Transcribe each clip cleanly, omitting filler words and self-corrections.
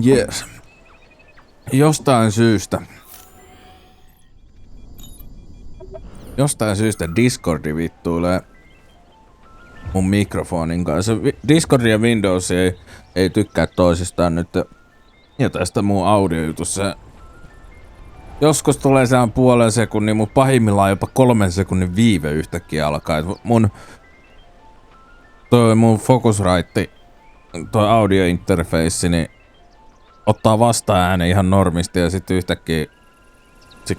Yes. Jostain syystä Discordi vittuilee mun mikrofonin kanssa. Discord ja Windows ei tykkää toisistaan nyt. Ja tästä mun audiojutussa joskus tulee sehän puolen sekunnin, mutta pahimmillaan jopa 3 sekunnin viive yhtäkkiä alkaa. Mun Focusrite, toi audiointerface, niin ottaa vastaan äänen ihan normisti ja sitten yhtäkkiä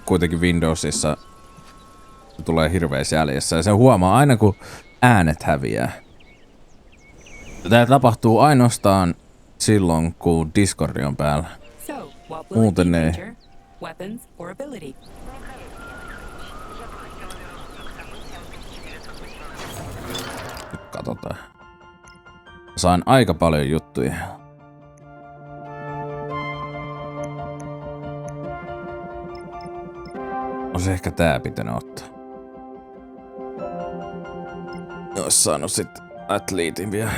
kuitenkin Windowsissa se tulee hirveässä jäljessä ja se huomaa aina kun äänet häviää. Tää tapahtuu ainoastaan silloin kun Discord on päällä. Muuten ei. Nyt katsotaan. Sain aika paljon juttuja. Olisi ehkä tää pitänyt ottaa. Ois saanut sit atleetin vielä.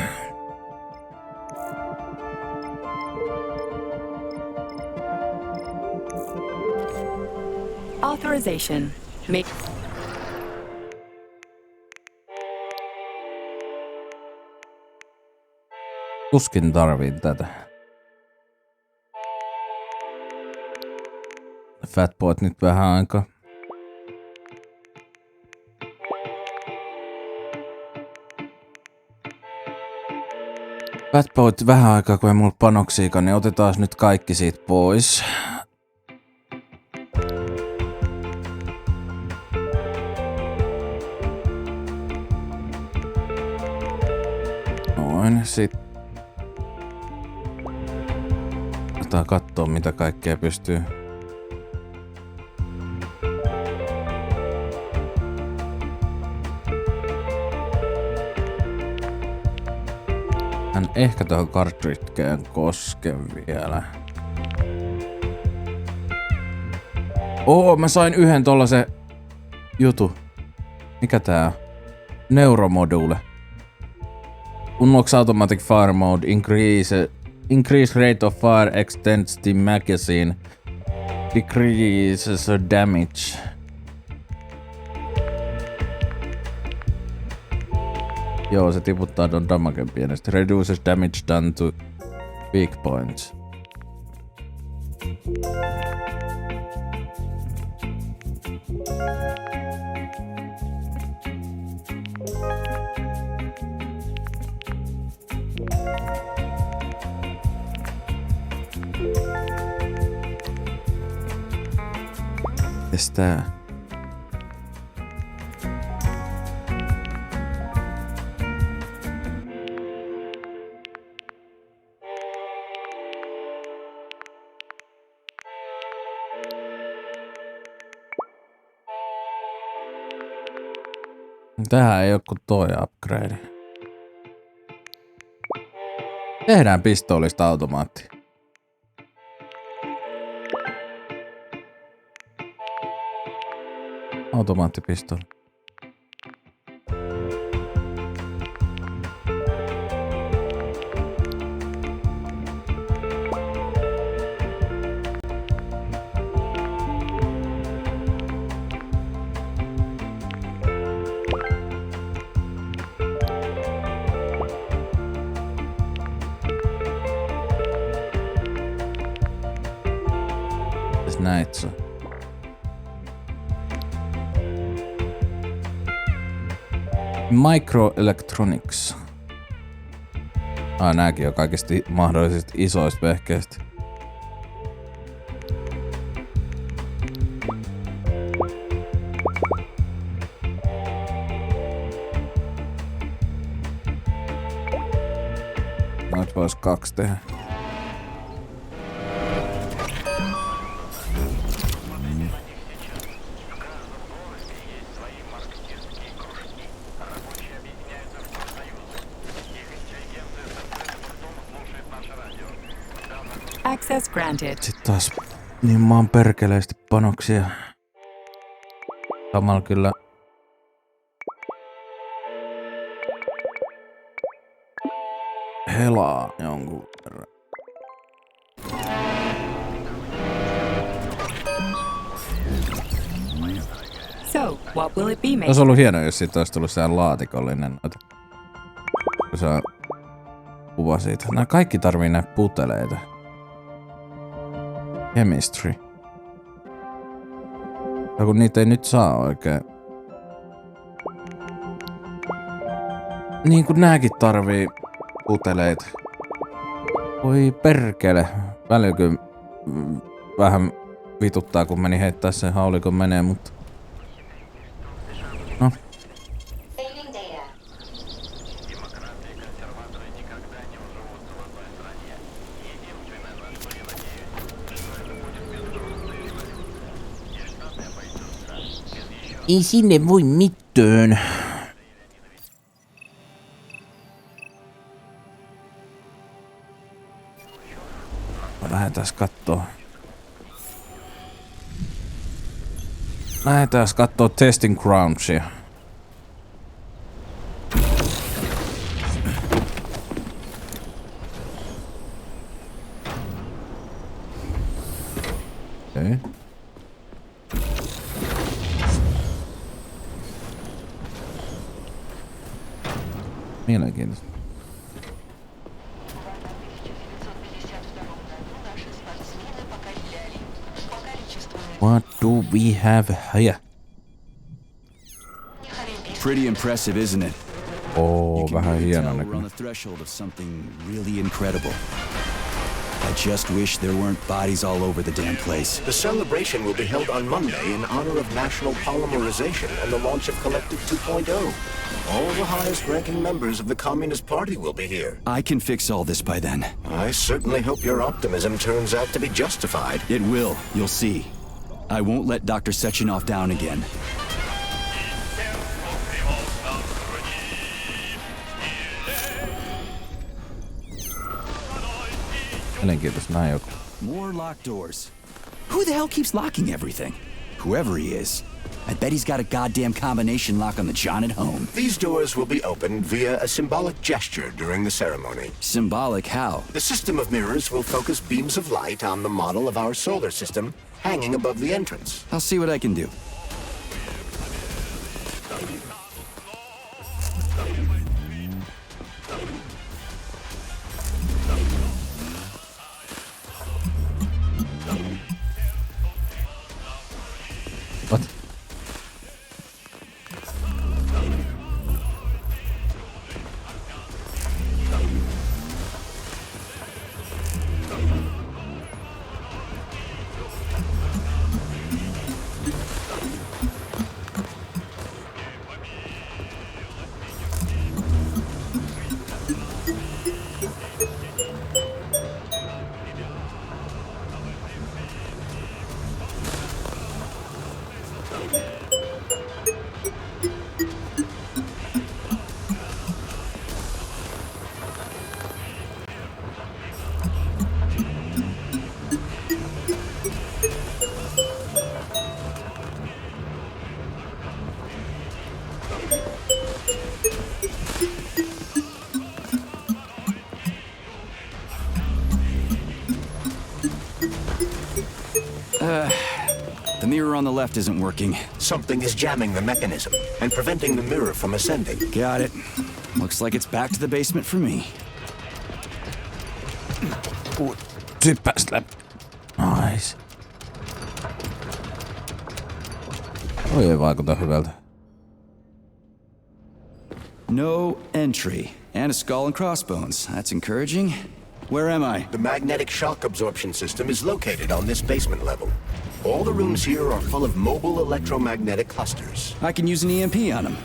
Authorization. Tuskin tarvii tätä. Fatboyt nyt vähän aikaa. Fatboyt vähän aikaa kun ei mulla panoksiikaan, niin otetaan nyt kaikki siitä pois. Noin, sit. Otetaan kattoo mitä kaikkea pystyy. Hän ehkä tuohon cartridgeen koske vielä. Mä sain yhden tollasen jutu. Mikä tää on? Neuromodule. Unlocks automatic fire mode. Increase rate of fire extends the magazine. Decreases damage. Joo, se tiputtaa ton damagen pienesti. Reduces damage done to weak points. Mites tää? Tähän ei oo ku toi upgrade. Tehdään pistoolista automaatti. Automaattipistooli. Näit sä. Microelectronics. Nääkin on kaikista mahdollisista isoista vehkeistä. Noit vois 2 tehdä. Access granted. Sitten taas niin maan perkeleesti panoksia. Samalla kyllä helaa jonkun verran. What will it be, mate? Olisi ollut hienoa, jos siitä olisi tullut sehän laatikollinen noita. Kun se on kuva siitä. Nämä kaikki tarvii näitä puteleita. Chemistry. Ja kun niitä ei nyt saa oikein. Niin kun nääkin tarvii puteleita. Voi perkele. Välillä kyllä vähän vituttaa, kun meni heittää sen haulikon menee, mutta... No. Ei sinne voi mitään. Lähdetääs kattoo. Lähdetääs kattoo testing groundsia. Okei. Mielenkiintoista. What do we have here? Pretty impressive, isn't it? Oh, vähän hieno We're on näköinen. the threshold of something really incredible. I just wish there weren't bodies all over the damn place. The celebration will be held on Monday in honor of national polymerization and the launch of Collective 2.0. All the highest-ranking members of the Communist Party will be here. I can fix all this by then. I certainly hope your optimism turns out to be justified. It will, you'll see. I won't let Dr. Sechenov down again. Mielenkiintoista näin joku. More locked doors. Who the hell keeps locking everything? Whoever he is. I bet he's got a goddamn combination lock on the John at home. These doors will be opened via a symbolic gesture during the ceremony. Symbolic how? The system of mirrors will focus beams of light on the model of our solar system hanging above the entrance. I'll see what I can do. What? The mirror on the left isn't working. Something is jamming the mechanism and preventing the mirror from ascending. Got it. Looks like it's back to the basement for me. Syppäs läpi. Nice. Toi ei vaikuta hyvältä. No entry. And a skull and crossbones. That's encouraging. Where am I? The magnetic shock absorption system is located on this basement level. All the rooms here are full of mobile electromagnetic clusters. I can use an EMP on him.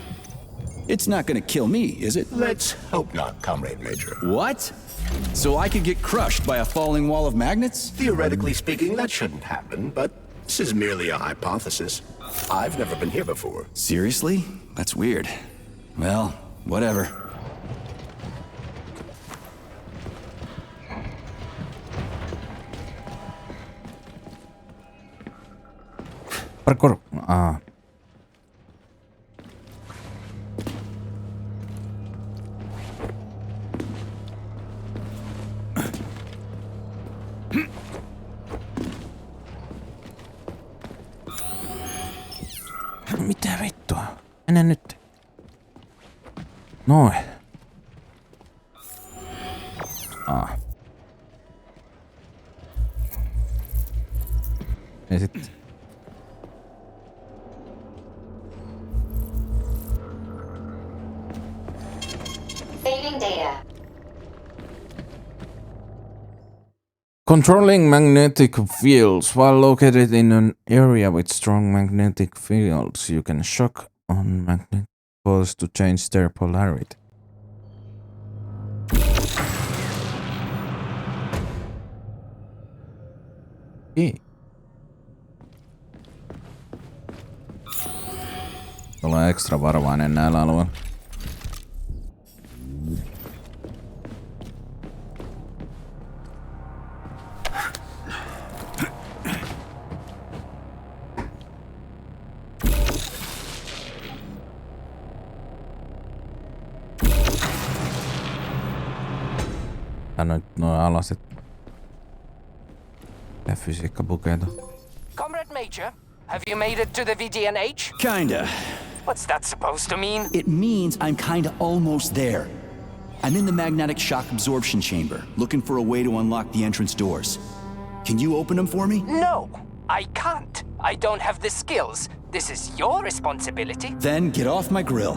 It's not gonna kill me, is it? Let's hope not, Comrade Major. What? So I could get crushed by a falling wall of magnets? Theoretically speaking, that shouldn't happen, but this is merely a hypothesis. I've never been here before. Seriously? That's weird. Well, whatever. Parkour. Mitä vittu? mene nyt. Noin. Ja sit... Saving data. Controlling magnetic fields. While located in an area with strong magnetic fields, you can shock on magnetic poles to change their polarity. Ollaan ekstra varovainen näillä alueilla. Hän on nyt noin alaset. Ja fysiikkabukeita. Comrade Major, have you made it to the VDNH? Kinda. What's that supposed to mean? It means I'm kinda almost there. I'm in the magnetic shock absorption chamber, looking for a way to unlock the entrance doors. Can you open them for me? No, I can't. I don't have the skills. This is your responsibility. Then get off my grill.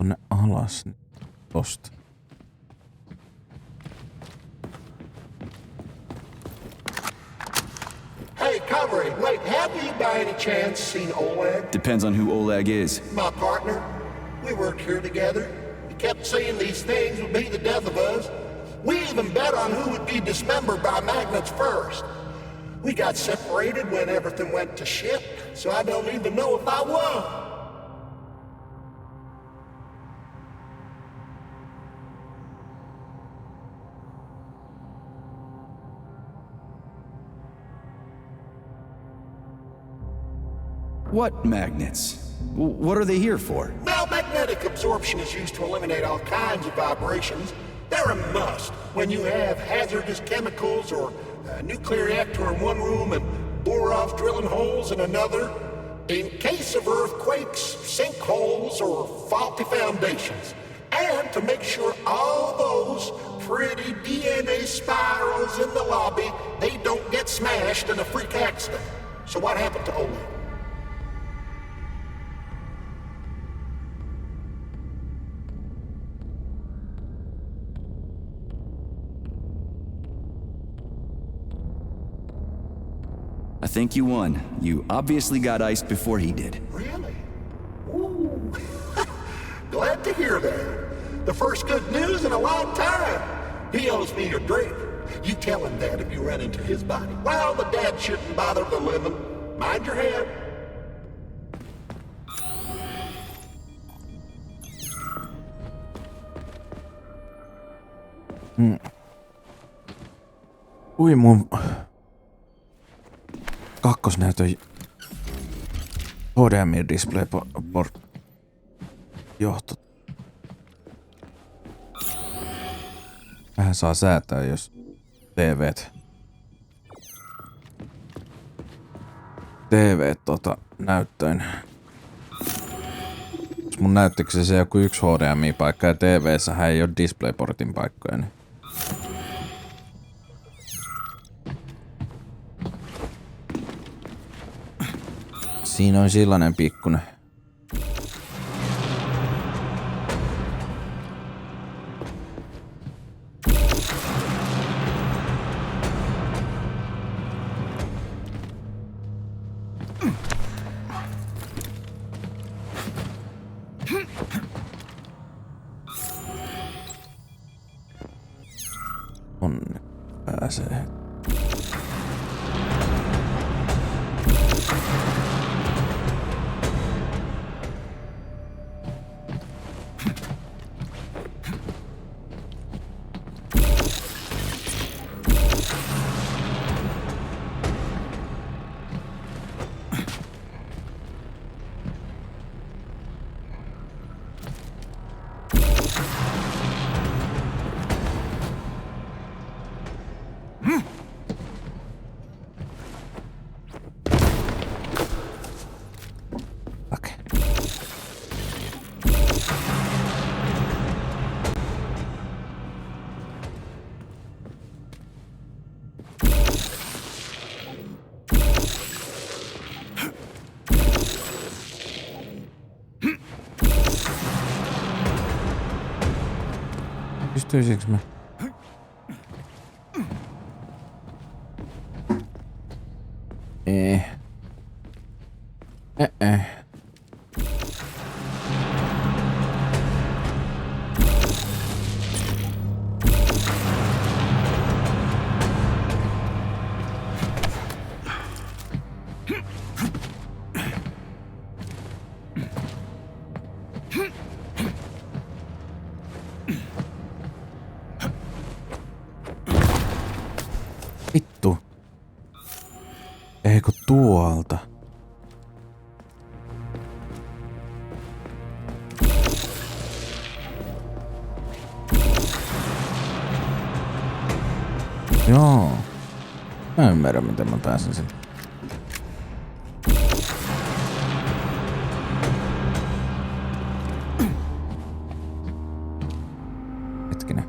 Tonne alas nyt tosta. Hey, comrade, wait, have you by any chance seen Oleg? Depends on who Oleg is. My partner. We worked here together. He kept saying these things would be the death of us. We even bet on who would be dismembered by magnets first. We got separated when everything went to shit, so I don't even know if I won. What magnets? What are they here for? Now, magnetic absorption is used to eliminate all kinds of vibrations. They're a must when you have hazardous chemicals or a nuclear reactor in one room and bore-off drilling holes in another. In case of earthquakes, sinkholes, or faulty foundations. And to make sure all those pretty DNA spirals in the lobby, they don't get smashed in a freak accident. So what happened to Oleg? I think you won. You obviously got iced before he did. Really? Ooh. Glad to hear that. The first good news in a long time. He owes me a drink. You tell him that if you run into his body. Well, the dad shouldn't bother the living. Mind your head. Ui mun kakkosnäytön HDMI DisplayPort johto. Vähän saa säätää, jos TVt näyttöin. Jos mun näyttikö se joku yksi HDMI-paikka ja TVssähän ei ole DisplayPortin paikkoja, niin siinä on sellainen pikkunen. Onne pääsee. Pystyisikö mä? Vittu. Eikö tuolta? Joo. Mä ymmärrän, miten mä pääsen sinne. Hetkinen.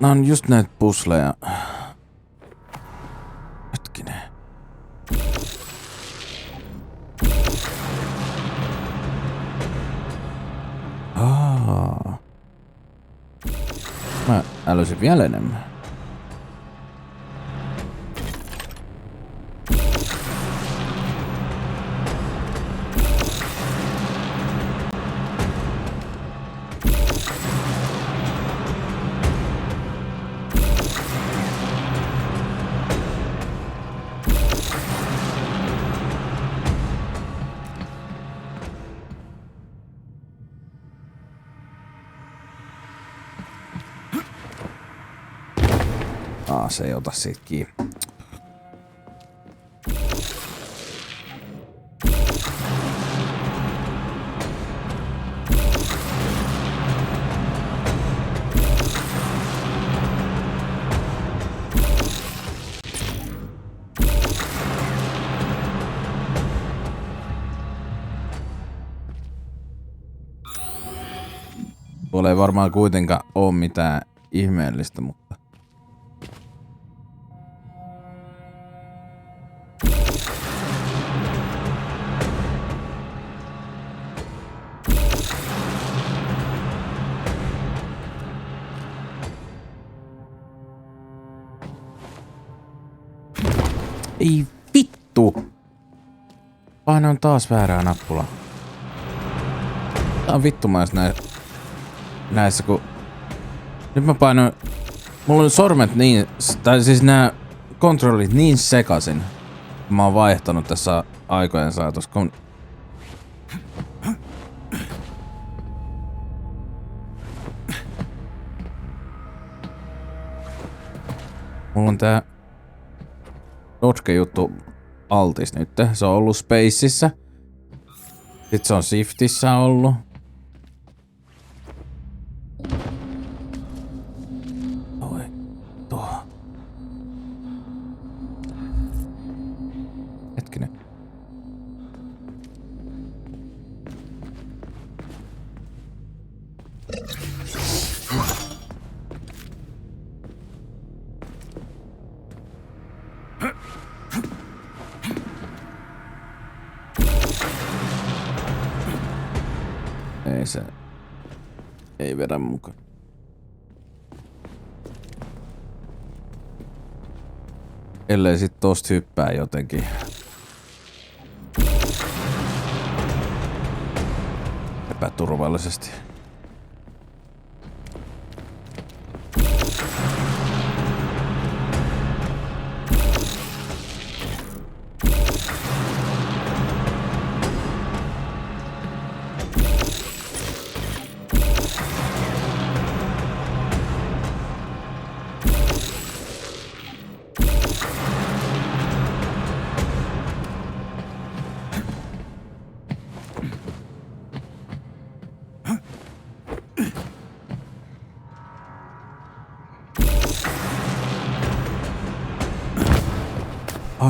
Nää on just näitä pusleja. Hetkinen. Mä älysin vielä enemmän. Se ei ota siitä kiinni. Tuolla ei varmaan kuitenkaan oo mitään ihmeellistä, mutta ei vittu! Painoin taas väärää nappulaa. Tää on vittumaista näissä kun... Nyt mä painoin... Mulla on sormet niin... Tai siis nää kontrollit niin sekasin. Mä oon vaihtanut tässä aikojen saatossa kun... Mulla on tää... Dodge-juttu altis nyt. Se on ollut Spaceissa. Sitten se on Shiftissä ollut. Oi, tuo. Hetkinen. Ei se... Ei vedä mukaan. Ellei sit tosta hyppää jotenkin. Epäturvallisesti.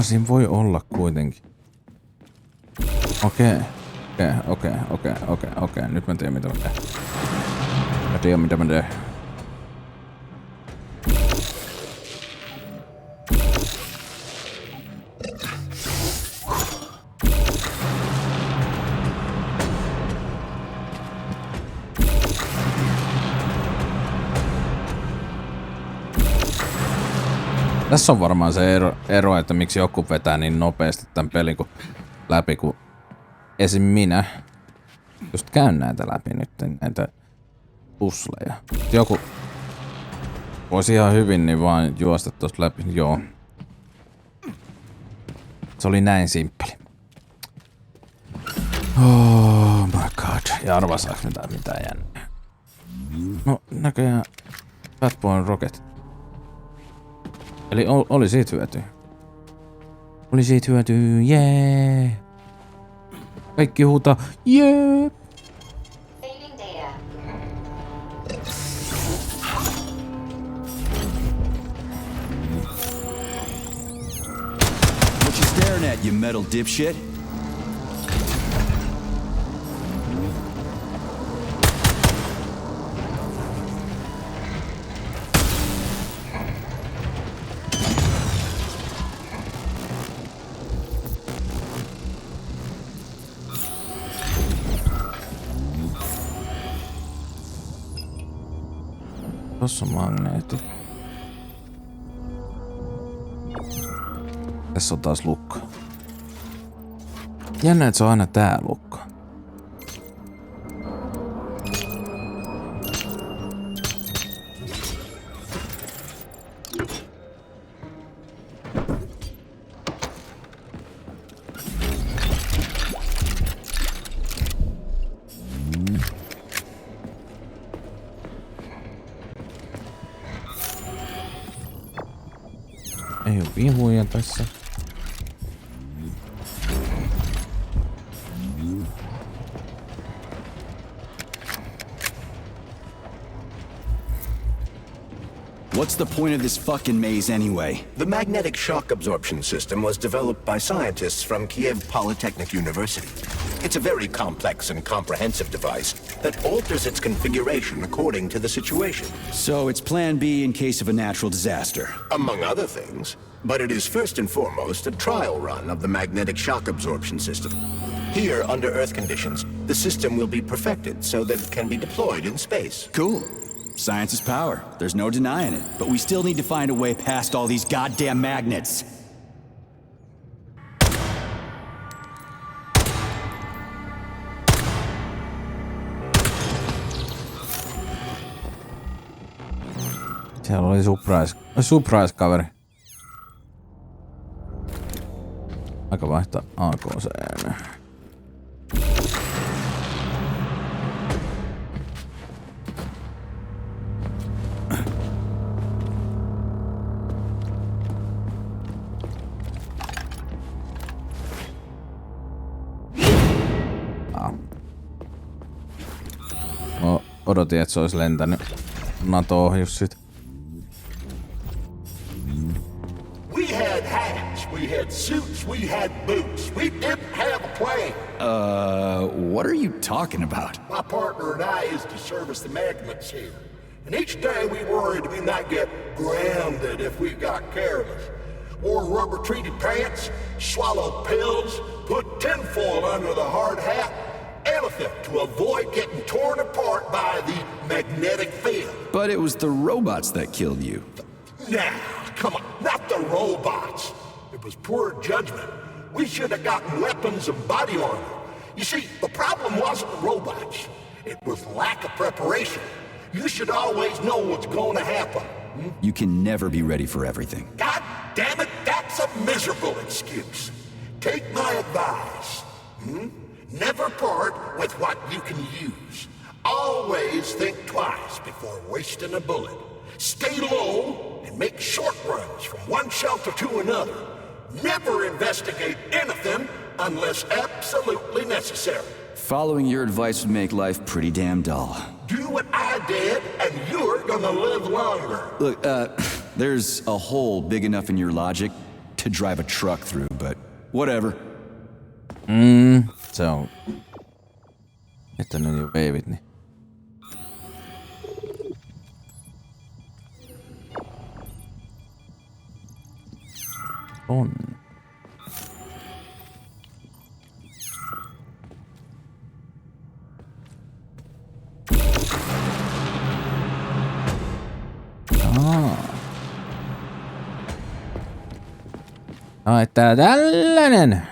Siinä voi olla kuitenkin. Okei. Nyt mä tiedän mitä mä teen. Mä tiedän mitä mä teen. Tässä on varmaan se ero, että miksi joku vetää niin nopeasti tämän pelin läpi, kun esim. Minä just käyn näitä läpi nyt, näitä pusleja. Joku voisi ihan hyvin niin vaan juosta tosta läpi, joo. Se oli näin simppeli. Oh my god. Ja arvasaaks mitään jännää. No näköjään Fat Boy Rocket. Eli oli siitä hyötyä. Oli siitä hyötyä, jee! Kaikki huutaa, jee! Saving data. What you staring at, you metal dipshit? Tossa on magneetti. Tässä on taas lukko. Jännä, että se on aina tää lukko. Ei oo vihuja tässä. What's the point of this fucking maze anyway? The magnetic shock absorption system was developed by scientists from Kiev Polytechnic University. It's a very complex and comprehensive device that alters its configuration according to the situation. So it's plan B in case of a natural disaster. Among other things. But it is first and foremost a trial run of the magnetic shock absorption system. Here, under Earth conditions, the system will be perfected so that it can be deployed in space. Cool. Science is power. There's no denying it. But we still need to find a way past all these goddamn magnets. Siellä oli surprise-kaveri. Aika vaihtaa AKC:n. Odotin, että se olisi lentänyt NATO-ohjus sit. We had hats, we had suits, we had boots. We didn't have a plane. What are you talking about? My partner and I is to service the magnets here. And each day we worried we might get grounded if we got careless. Wore rubber-treated pants, swallowed pills, put tinfoil under the hard hat, and a them to avoid getting torn apart by the magnetic field. But it was the robots that killed you. Now, come on, not the robots. It was poor judgment. We should have gotten weapons and body armor. You see, the problem wasn't the robots. It was lack of preparation. You should always know what's going to happen. You can never be ready for everything. God damn it, that's a miserable excuse. Take my advice. Never part with what you can use. Always think twice before wasting a bullet. Stay low and make short runs from one shelter to another. Never investigate anything unless absolutely necessary. Following your advice would make life pretty damn dull. Do what I did, and you're gonna live longer. Look, there's a hole big enough in your logic to drive a truck through, but whatever. Se on. Että ne jo veivit, niin. On. Ai tää tällainen.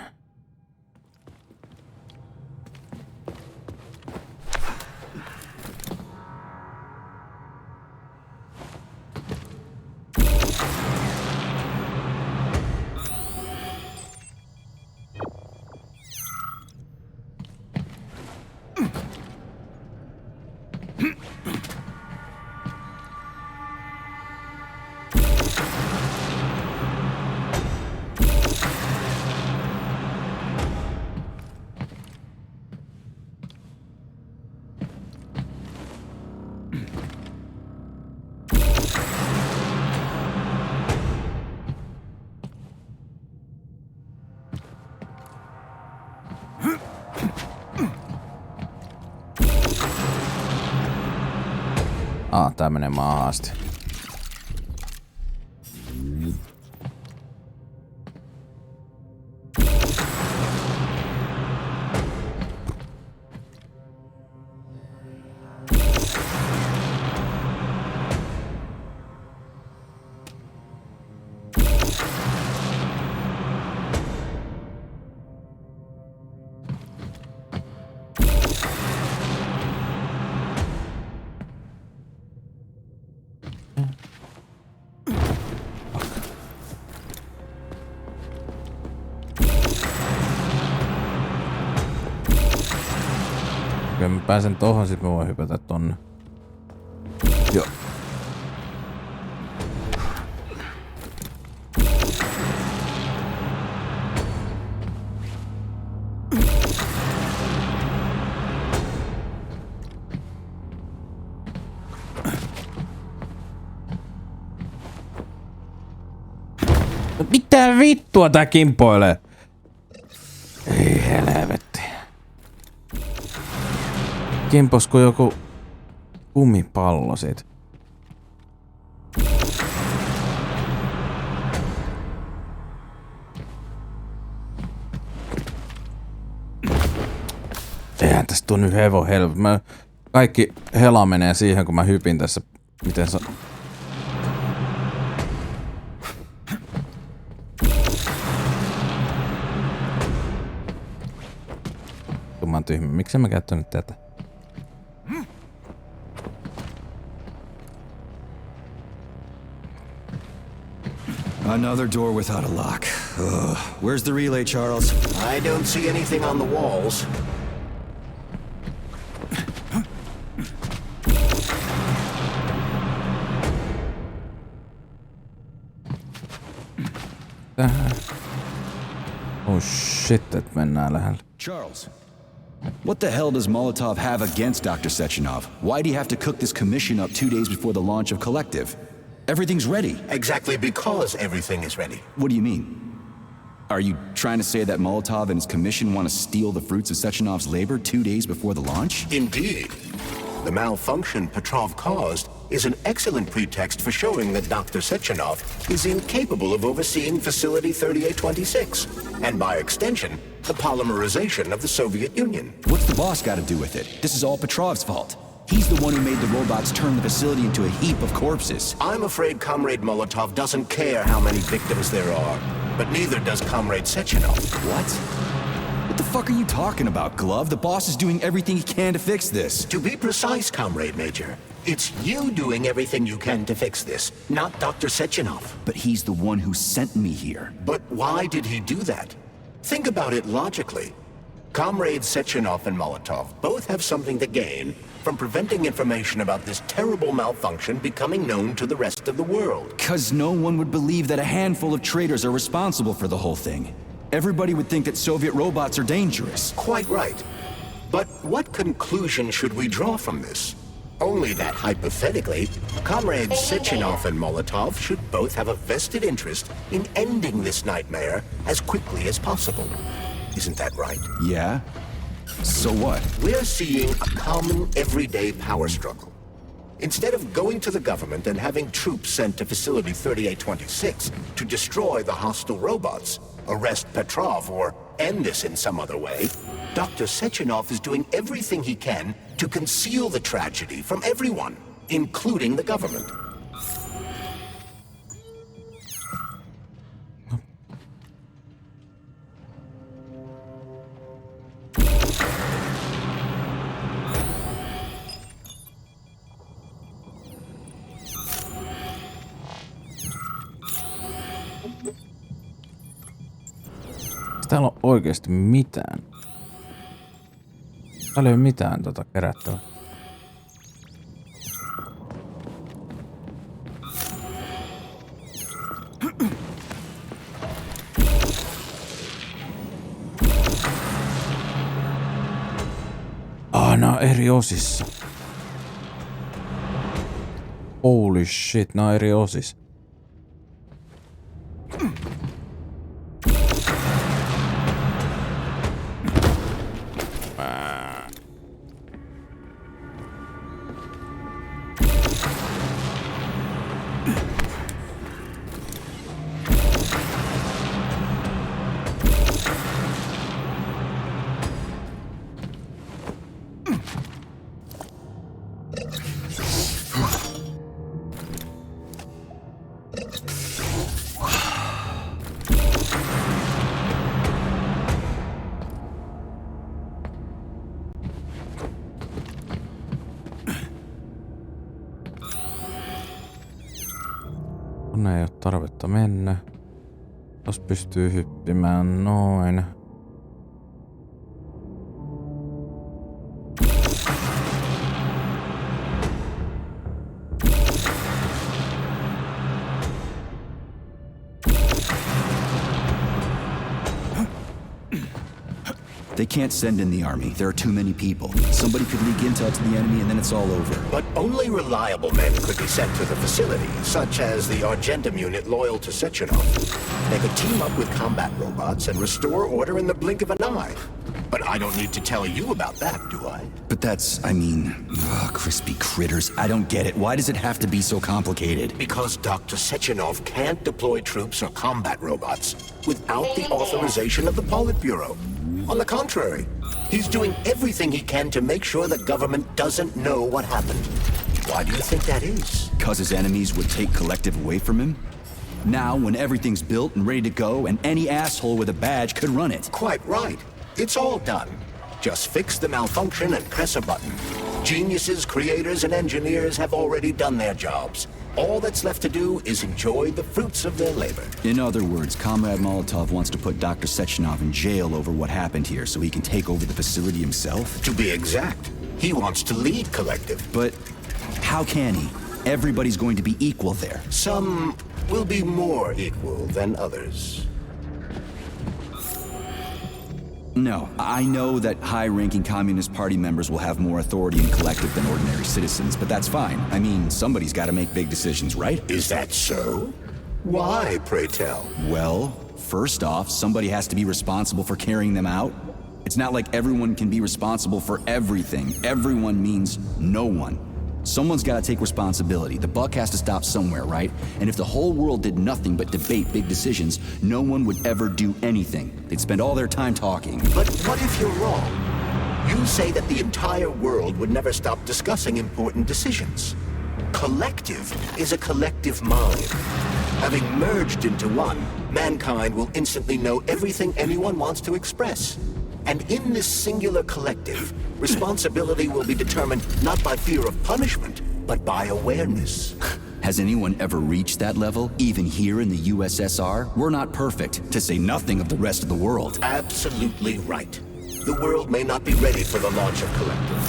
Tää menee maahan asti. Kyllä mä pääsen tohon, sit mä voin hypätä tonne. Joo. Mitä vittua tää kimpoilee? Ei helvetti. Kimposko joku kumipallo siitä? Eihän tästä tuu nyt hevo helvetti. Kaikki hela menee siihen, kun mä hypin tässä. Miten sä... Mä oon tyhmä. Miksi mä käyttänyt tätä? Another door without a lock. Ugh. Where's the relay, Charles? I don't see anything on the walls. Oh shit, että mennään lähellä. Charles, what the hell does Molotov have against Dr. Sechenov? Why'd he have to cook this commission up 2 days before the launch of Collective? Everything's ready. Exactly because everything is ready. What do you mean? Are you trying to say that Molotov and his commission want to steal the fruits of Sechenov's labor 2 days before the launch? Indeed. The malfunction Petrov caused is an excellent pretext for showing that Dr. Sechenov is incapable of overseeing Facility 3826. and by extension, the polymerization of the Soviet Union. What's the boss got to do with it? This is all Petrov's fault. He's the one who made the robots turn the facility into a heap of corpses. I'm afraid Comrade Molotov doesn't care how many victims there are, but neither does Comrade Sechenov. What? What the fuck are you talking about, Glove? The boss is doing everything he can to fix this. To be precise, Comrade Major, it's you doing everything you can to fix this, not Dr. Sechenov. But he's the one who sent me here. But why did he do that? Think about it logically. Comrades Sechenov and Molotov both have something to gain from preventing information about this terrible malfunction becoming known to the rest of the world. 'Cause no one would believe that a handful of traitors are responsible for the whole thing. Everybody would think that Soviet robots are dangerous. Quite right. But what conclusion should we draw from this? Only that hypothetically, Comrades Sechenov and Molotov should both have a vested interest in ending this nightmare as quickly as possible. Isn't that right? Yeah? So what? We're seeing a common everyday power struggle. Instead of going to the government and having troops sent to Facility 3826 to destroy the hostile robots, arrest Petrov, or end this in some other way, Dr. Sechenov is doing everything he can to conceal the tragedy from everyone, including the government. Täällä on oikeesti mitään. Täällä ei ole mitään kerättävää. Nää on eri osissa. Holy shit, nää on eri osissa. Tonne ei oo tarvetta mennä. Tos pystyy hyppimään noin. They can't send in the army. There are too many people. Somebody could leak intel to the enemy and then it's all over. But only reliable men could be sent to the facility, such as the Argentum unit loyal to Sechenov. They could team up with combat robots and restore order in the blink of an eye. But I don't need to tell you about that, do I? But that's, crispy critters. I don't get it. Why does it have to be so complicated? Because Dr. Sechenov can't deploy troops or combat robots without the authorization of the Politburo. On the contrary, he's doing everything he can to make sure the government doesn't know what happened. Why do you think that is? Because his enemies would take collective away from him? Now, when everything's built and ready to go, and any asshole with a badge could run it. Quite right. It's all done. Just fix the malfunction and press a button. Geniuses, creators, and engineers have already done their jobs. All that's left to do is enjoy the fruits of their labor. In other words, Comrade Molotov wants to put Dr. Sechenov in jail over what happened here so he can take over the facility himself? To be exact, he wants to lead Collective. But how can he? Everybody's going to be equal there. Some will be more equal than others. No, I know that high-ranking Communist Party members will have more authority in Collective than ordinary citizens, but that's fine. I mean, somebody's got to make big decisions, right? Is that so? Why, pray tell? Well, first off, somebody has to be responsible for carrying them out. It's not like everyone can be responsible for everything. Everyone means no one. Someone's gotta take responsibility. The buck has to stop somewhere, right? And if the whole world did nothing but debate big decisions, no one would ever do anything. They'd spend all their time talking. But what if you're wrong? You say that the entire world would never stop discussing important decisions. Collective is a collective mind. Having merged into one, mankind will instantly know everything anyone wants to express. And in this singular collective, responsibility will be determined not by fear of punishment, but by awareness. Has anyone ever reached that level, even here in the USSR? We're not perfect, to say nothing of the rest of the world. Absolutely right. The world may not be ready for the launch of Collective.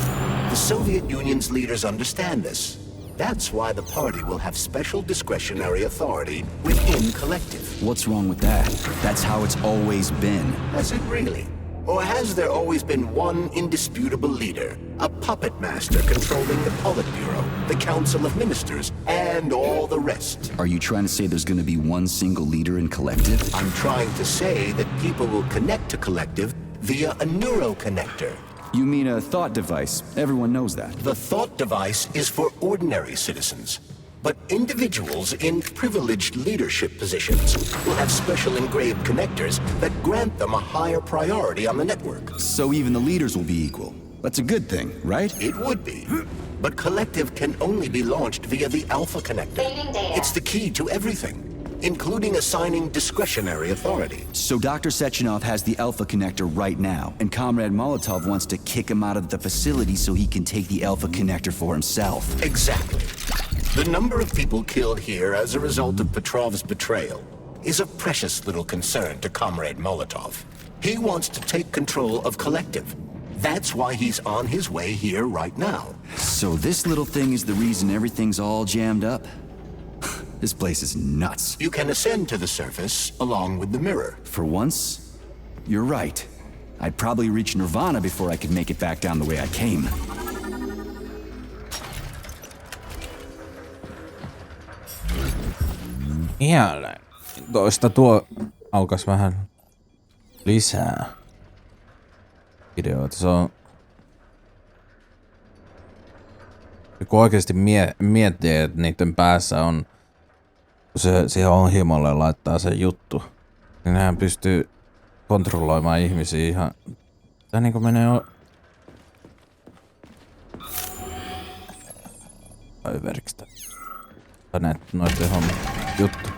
The Soviet Union's leaders understand this. That's why the party will have special discretionary authority within Collective. What's wrong with that? That's how it's always been. Has it really? Or has there always been one indisputable leader, a puppet master controlling the Politburo, the Council of Ministers, and all the rest? Are you trying to say there's gonna be one single leader in Collective? I'm trying to say that people will connect to Collective via a neuroconnector. You mean a thought device. Everyone knows that. The thought device is for ordinary citizens. But individuals in privileged leadership positions will have special engraved connectors that grant them a higher priority on the network. So even the leaders will be equal. That's a good thing, right? It would be. But Collective can only be launched via the Alpha Connector. Fading data. It's the key to everything, including assigning discretionary authority. So Dr. Sechenov has the Alpha Connector right now, and Comrade Molotov wants to kick him out of the facility so he can take the Alpha Connector for himself. Exactly. The number of people killed here as a result of Petrov's betrayal is a precious little concern to Comrade Molotov. He wants to take control of Collective. That's why he's on his way here right now. So this little thing is the reason everything's all jammed up? This place is nuts. You can ascend to the surface along with the mirror. For once, you're right. I'd probably reach Nirvana before I could make it back down the way I came. Jälleen. Toista tuo aukas vähän lisää videoita. Se on... Kun oikeesti miettii, että niiden päässä on... Kun se siihen ohjelmalle laittaa se juttu, niin nehän pystyy kontrolloimaan ihmisiä ihan... Tää niinku menee... Överiksi tää. Tai noitten homma juttu.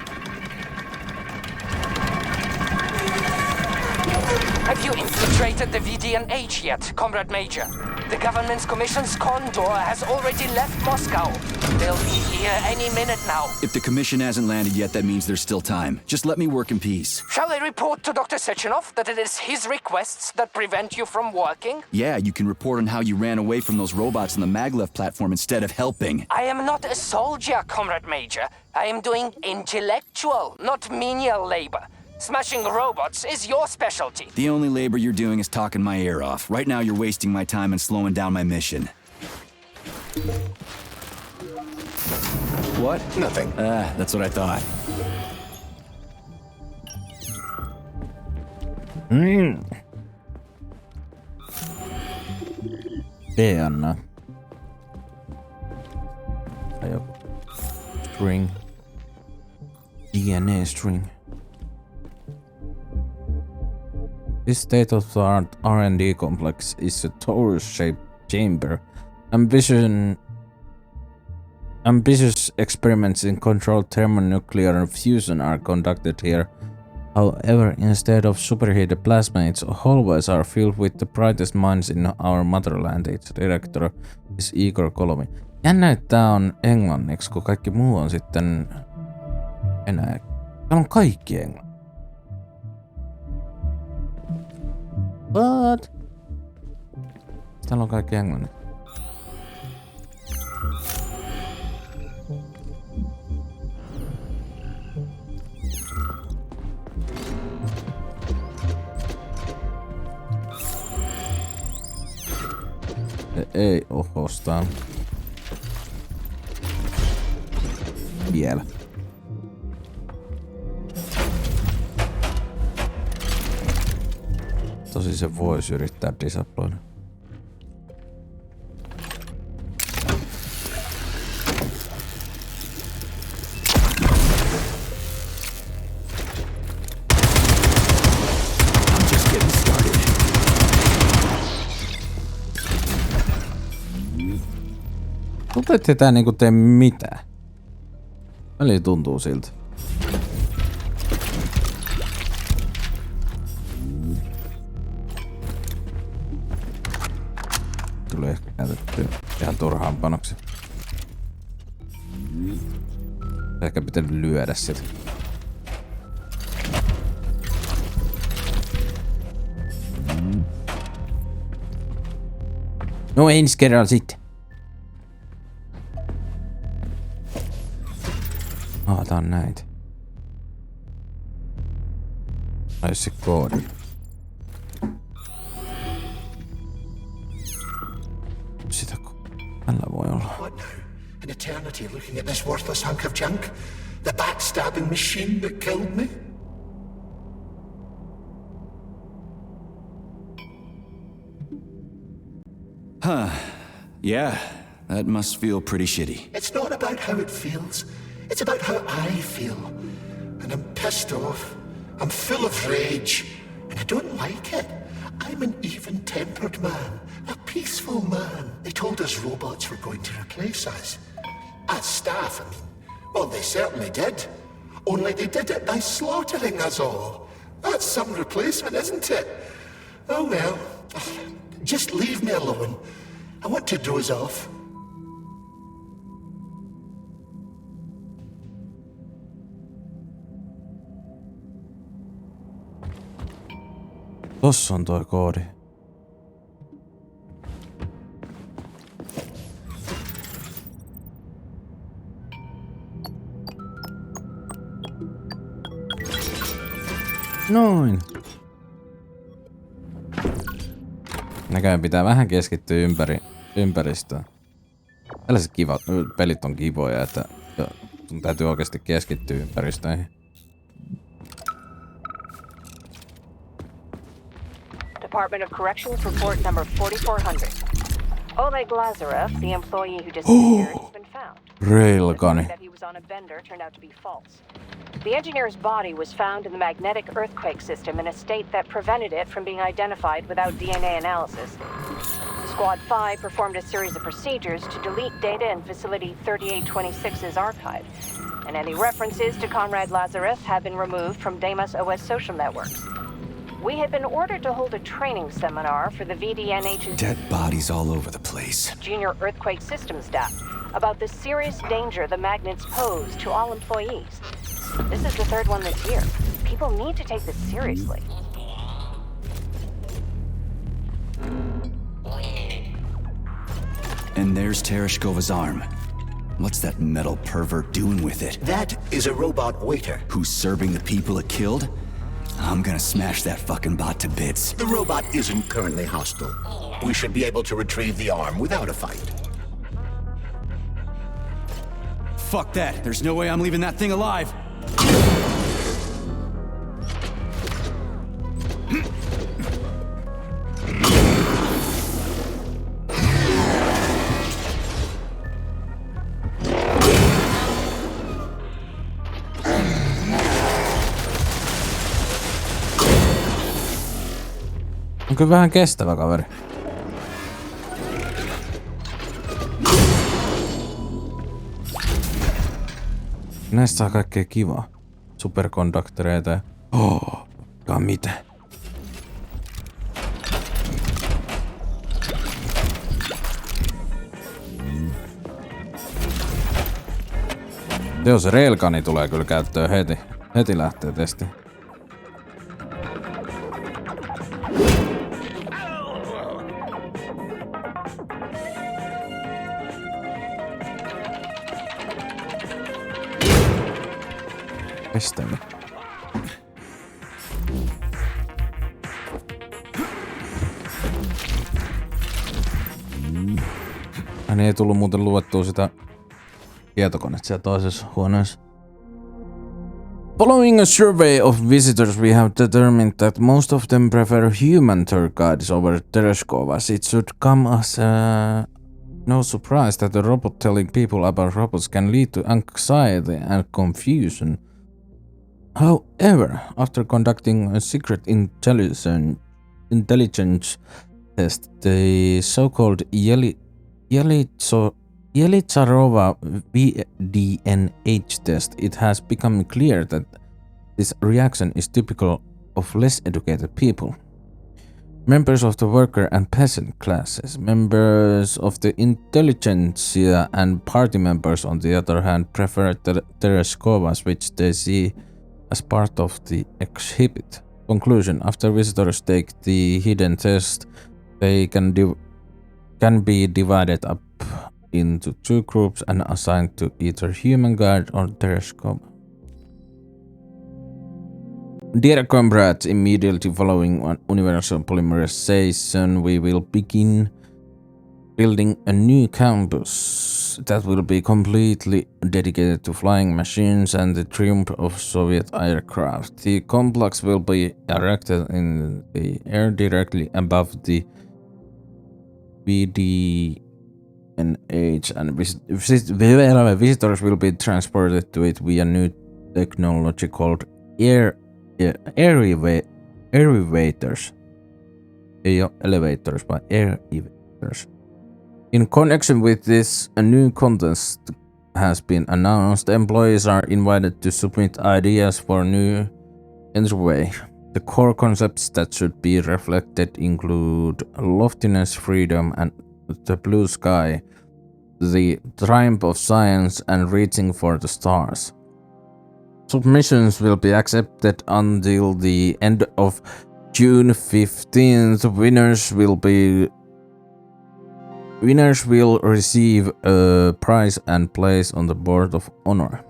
Have you infiltrated the VDNH yet, Comrade Major? The government's commission's condor has already left Moscow. They'll be here any minute now. If the commission hasn't landed yet, that means there's still time. Just let me work in peace. Shall I report to Dr. Sechenov that it is his requests that prevent you from working? Yeah, you can report on how you ran away from those robots on the maglev platform instead of helping. I am not a soldier, Comrade Major. I am doing intellectual, not menial labor. Smashing robots is your specialty. The only labor you're doing is talking my ear off. Right now you're wasting my time and slowing down my mission. What? Nothing. That's what I thought. DNA. Tai joku string. DNA string. This state-of-the-art R&D complex is a torus-shaped chamber. Ambitious experiments in controlled thermonuclear fusion are conducted here. However, instead of superheated plasmids, hallways are filled with the brightest minds in our motherland. Its director is Igor Kolomi. Jännä, että tää on englanniksi, kun kaikki muu on sitten enää. Täällä on kaikki englanniksi. What? Täällä on kaikki englanniksi. Ei oo ostaa. Vielä. Tosi se voisi yrittää disabloida. Tuntuu, ettei tää niinku tee mitään. Eli tuntuu siltä. Tuli ehkä käytetty ihan turhaan panoksi. Ehkä pitänyt lyödä sitä. No ensi kerralla sitten. Tää on näitä. Ai se koodi. Sitäkö? Tällä voi olla. What now? An eternity looking at this worthless hunk of junk? The backstabbing machine that killed me? Yeah, that must feel pretty shitty. It's not about how it feels. It's about how I feel. And I'm pissed off. I'm full of rage. And I don't like it. I'm an even-tempered man. A peaceful man. They told us robots were going to replace us. As staff, I mean. Well, they certainly did. Only they did it by slaughtering us all. That's some replacement, isn't it? Oh well. Just leave me alone. I want to doze off. Tossa on toi koodi. Noin. Näköjään pitää vähän keskittyä ympäristöön. Tällaiset kivat pelit on kivoja, että sun täytyy oikeasti keskittyä ympäristöihin. Department of Corrections report number 4400. Oleg Lazarev, the employee who disappeared, has been found. Railgunni. That he was on a bender turned out to be false. The engineer's body was found in the magnetic earthquake system in a state that prevented it from being identified without DNA analysis. Squad 5 performed a series of procedures to delete data in Facility 3826's archive, and any references to Comrade Lazarev have been removed from Deimos OS social networks. We had been ordered to hold a training seminar for the VDNH's Dead bodies all over the place. junior earthquake systems staff about the serious danger the magnets pose to all employees. This is the third one this year. People need to take this seriously. And there's Tereshkova's arm. What's that metal pervert doing with it? That is a robot waiter. Who's serving the people it killed? I'm gonna smash that fucking bot to bits. The robot isn't currently hostile. We should be able to retrieve the arm without a fight. Fuck that. There's no way I'm leaving that thing alive. Onko vähän kestävä kaveri? Näistä saa kaikkea kivaa. Superkonduktoreita ja... mitä? Jos railgunni tulee kyllä käyttöön heti. Heti lähtee testiin. Kestävä. Hän ei tullut muuten luettua sitä tietokonetta siellä toisessa huoneessa. Following a survey of visitors, we have determined that most of them prefer human tour guides over Tereshkovas. It should come as no surprise that a robot telling people about robots can lead to anxiety and confusion. However, after conducting a secret intelligence test, the so-called Yelitsarova VDNH test, it has become clear that this reaction is typical of less educated people. Members of the worker and peasant classes, members of the intelligentsia and party members on the other hand prefer Tereskovas, which they see as part of the exhibit. Conclusion: after visitors take the hidden test, they can be divided up into two groups and assigned to either human guard or Tereskova. Dear comrades, immediately following universal polymerization, we will begin building a new campus that will be completely dedicated to flying machines and the triumph of Soviet aircraft. The complex will be erected in the air directly above the VDNH, and visitors will be transported to it via new technology called elevators. Ei ole elevators, vaan elevators. In connection with this, a new contest has been announced. Employees are invited to submit ideas for new entryway. The core concepts that should be reflected include loftiness, freedom, and the blue sky, the triumph of science, and reaching for the stars. Submissions will be accepted until the end of June 15th. Winners will receive a prize and place on the board of honor.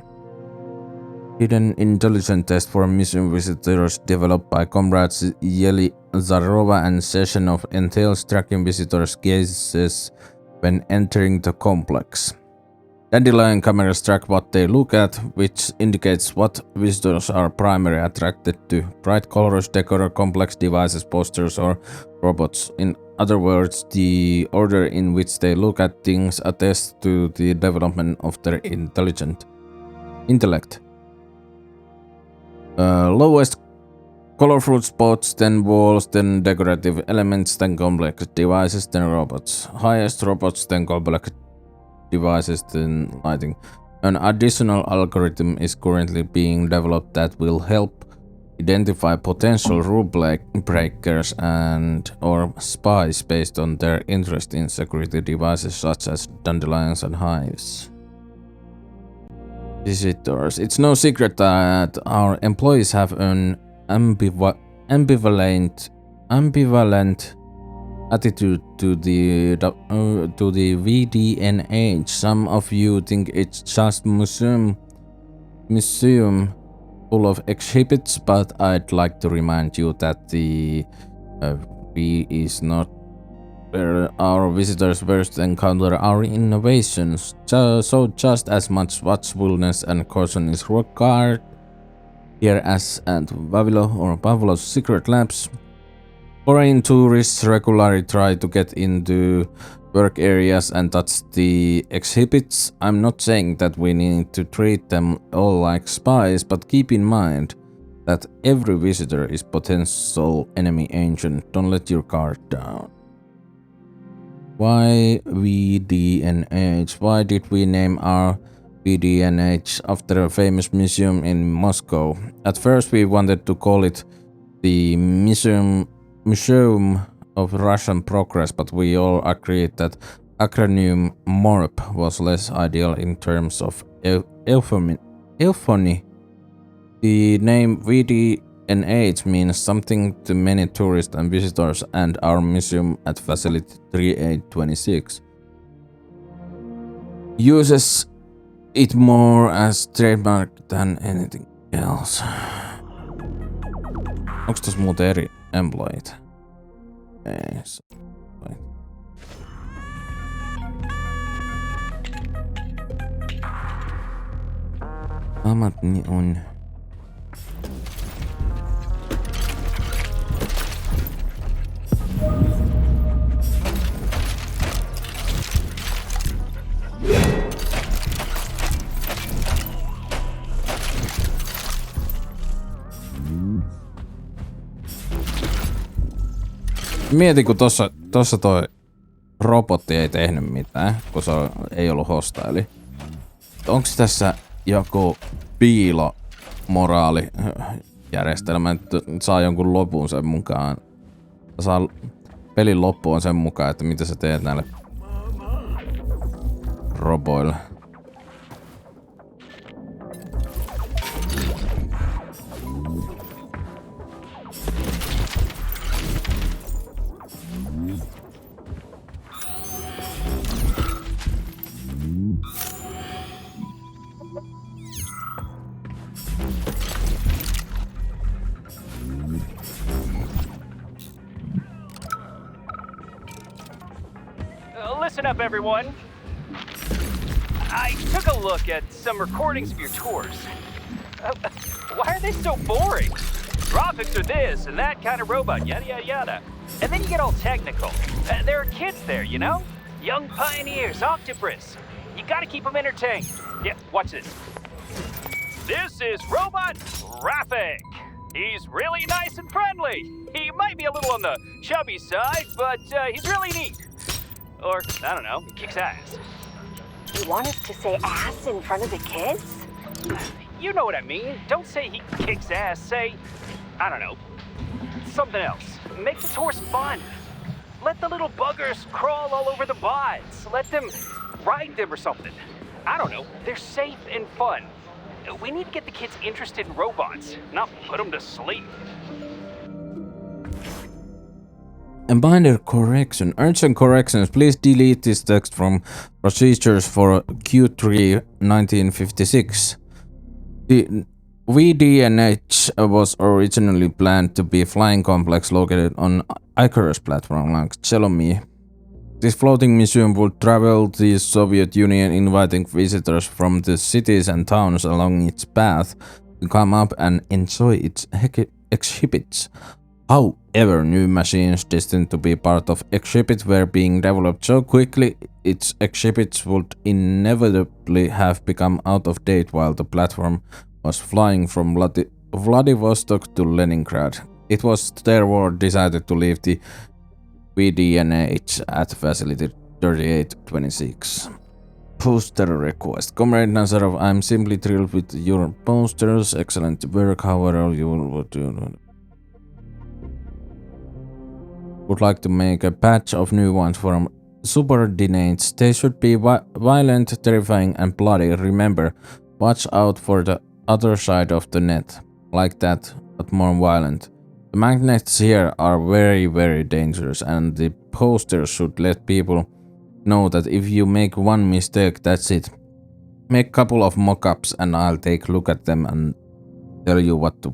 Hidden intelligence test for museum visitors developed by comrades Yelitsarova and session of entails tracking visitors' gazes when entering the complex. Dandelion cameras track what they look at, which indicates what visitors are primarily attracted to: bright colors, decor, complex devices, posters, or robots. In other words, the order in which they look at things attests to the development of their intellect. Lowest colorful spots, then walls, then decorative elements, then complex devices, then robots. Highest robots, then complex devices, then lighting. An additional algorithm is currently being developed that will help identify potential rule breakers and or spies based on their interest in security devices such as dandelions and hives. Visitors. It's no secret that our employees have an ambivalent attitude to the VDNH. Some of you think it's just museum full of exhibits, but I'd like to remind you that the V is not where our visitors first encounter our innovations. So just as much watchfulness and caution is required here as at Pavlov's secret labs. Foreign tourists regularly try to get into work areas and touch the exhibits. I'm not saying that we need to treat them all like spies, but keep in mind that every visitor is potential enemy agent. Don't let your guard down. Why VDNH? Why did we name our VDNH after a famous museum in Moscow? At first we wanted to call it the Museum of Russian Progress, but we all agreed that acronym MORP was less ideal in terms of euphony. The name VDNH means something to many tourists and visitors, and our museum at Facility 3826 uses it more as trademark than anything else. Onks tossa muuten eri employeet? Ei. Samat niin on. Mieti, kun tossa toi robotti ei tehnyt mitään, kun se ei ollut hostile. Onks tässä joku piilomoraalijärjestelmä, että saa jonkun lopun sen mukaan? Saa pelin loppuun sen mukaan, että mitä sä teet näille roboille. Listen up, everyone. I took a look at some recordings of your tours. Why are they so boring? Graphics are this and that kind of robot, yada yada yada. And then you get all technical. There are kids there, you know? Young pioneers, octopus. You gotta keep them entertained. Yeah, watch this. This is Robot Graphic. He's really nice and friendly. He might be a little on the chubby side, but he's really neat. Or, I don't know, he kicks ass. You want us to say ass in front of the kids? You know what I mean. Don't say he kicks ass. Say, I don't know, something else. Make the tours fun. Let the little buggers crawl all over the bots. Let them ride them or something. I don't know. They're safe and fun. We need to get the kids interested in robots, not put them to sleep. A minor correction. Urgent corrections. Please delete this text from procedures for Q3 1956. The VDNH was originally planned to be a flying complex located on Icarus platform like Chelomey. This floating museum would travel the Soviet Union, inviting visitors from the cities and towns along its path to come up and enjoy its exhibits. However, new machines destined to be part of exhibit were being developed so quickly its exhibits would inevitably have become out of date while the platform was flying from Vladivostok to Leningrad. It was therefore decided to leave the VDNH at Facility 3826. Poster request. Comrade Nazarov, I'm simply thrilled with your posters. Excellent work, however, you would like to make a batch of new ones from subordinates. They should be violent, terrifying, and bloody. Remember, watch out for the other side of the net. Like that, but more violent. The magnets here are very, very dangerous, and the posters should let people know that if you make one mistake, that's it. Make a couple of mock-ups and I'll take a look at them and tell you what to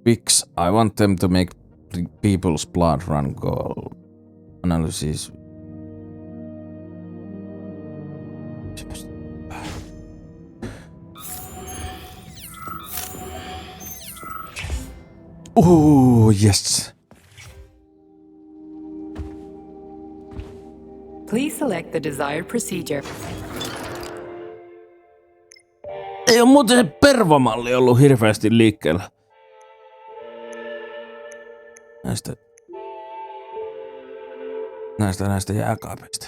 fix. I want them to make people's blood run cold. Analysis. Oh, yes. Please select the desired procedure. Ei ole muuten se pervomalli ollut hirveästi liikkeellä. Näistä jääkaapeista.